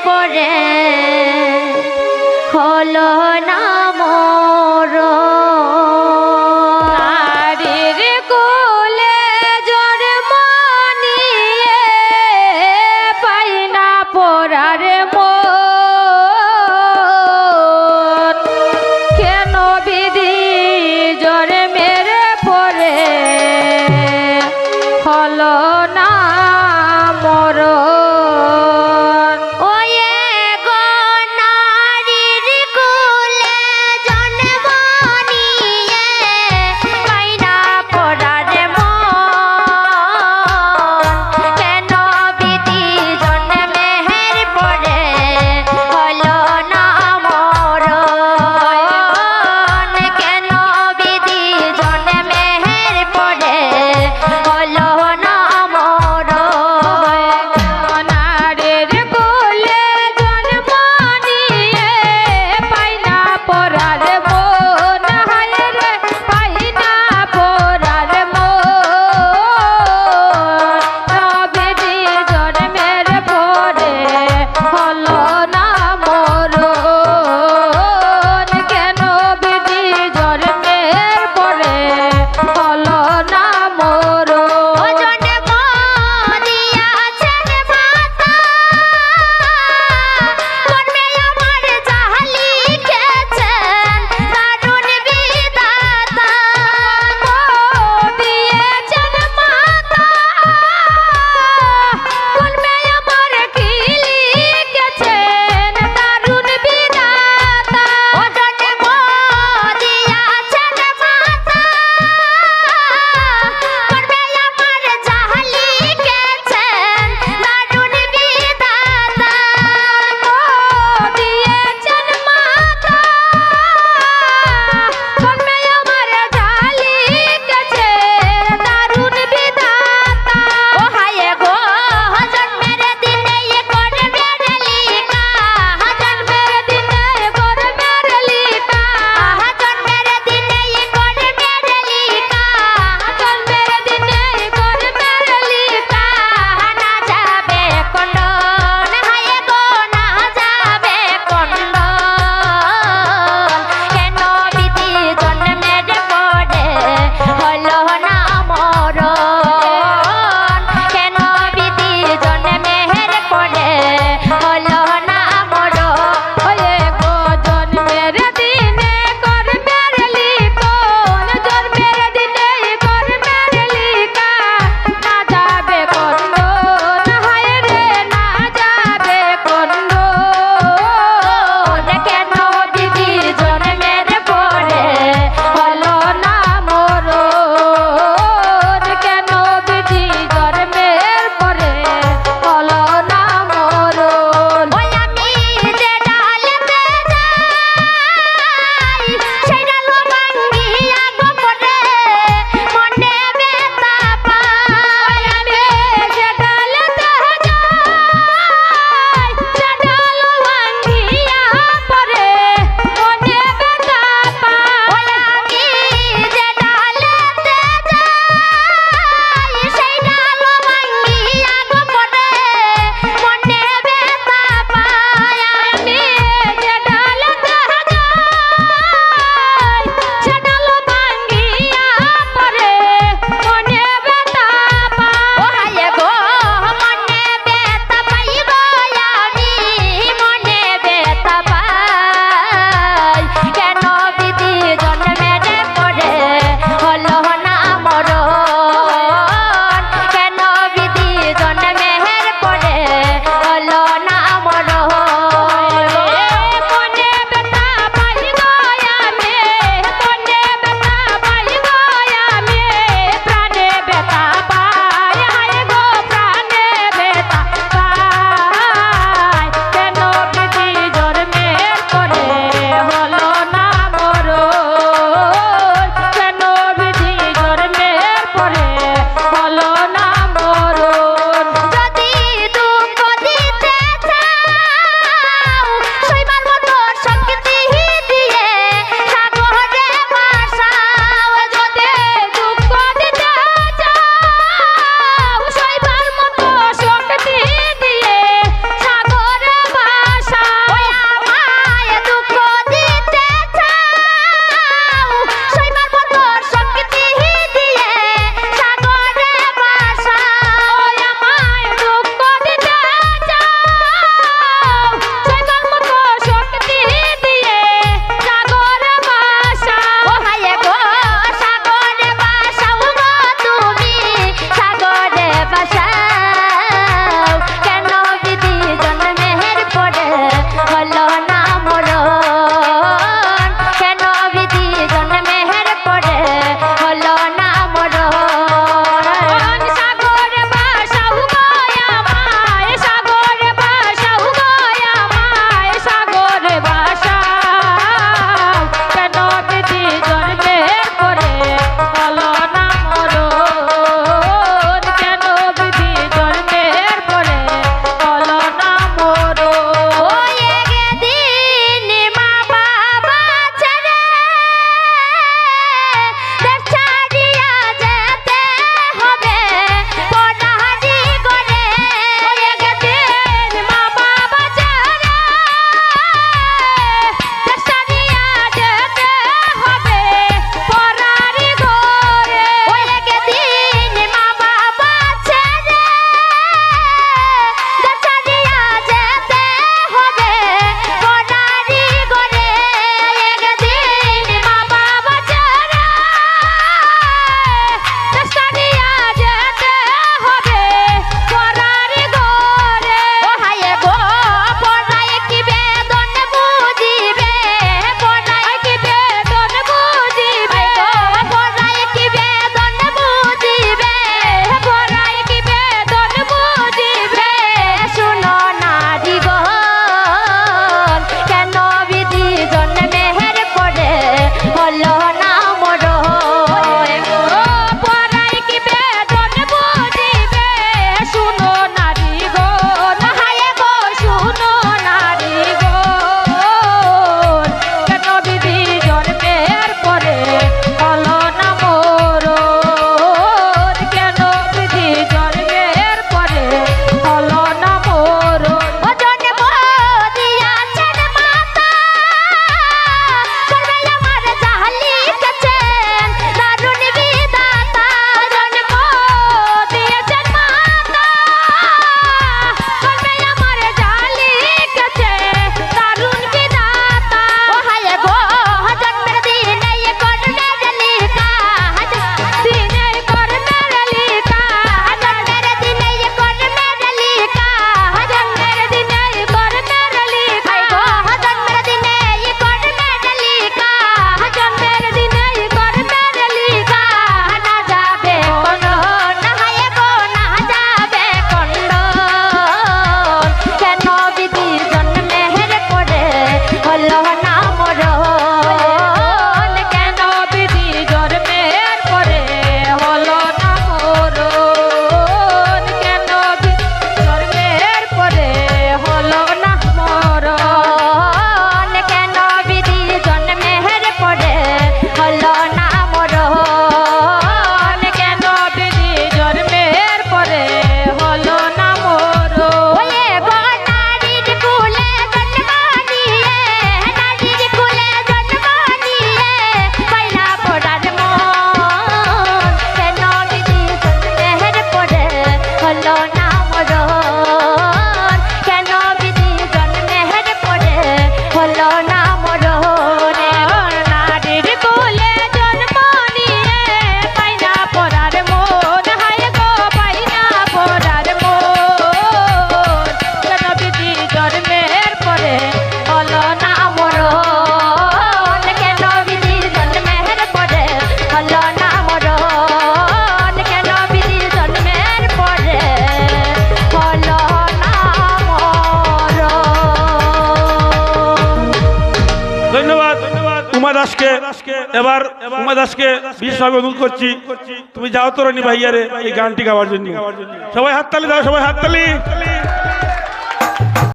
পরে হলো না মোর নারীর কোলে জন্ম নিয়ে পাই না পরার মন কেন বিধি জোরে মেরে পরে হলো না মরণ ওয়ে গো নারীর কোলে জন্ম নিয়ে পাই না পরার মন কেন বিধি জন্মের পরে হলো না মরণ কেন বিধি জন্মের পরে হলো না মরণ নারীর কোলে জন্ম নিয়ে পাই না পরার মন হায় রে পাই না পরার মন বিধি জন্মের পরে হলো না মরণ কেন বিধি জন্মের পরে হলো না মরণ জন্ম দিয়াছেন মাতা কর্মে আমার যাহা লিখেছেন দারুণ বিধাতা দিয়েছেন মাতা কর্মে আমার কি লিখেছেন উমা দাসকে এবার উমা দাসকে বিশেষভাবে অনুরোধ করছি, তুমি যাও তো রনি ভাইয়ারে এই গানটি গাওয়ার জন্য। সবাই হাততালি দাও, সবাই হাততালি।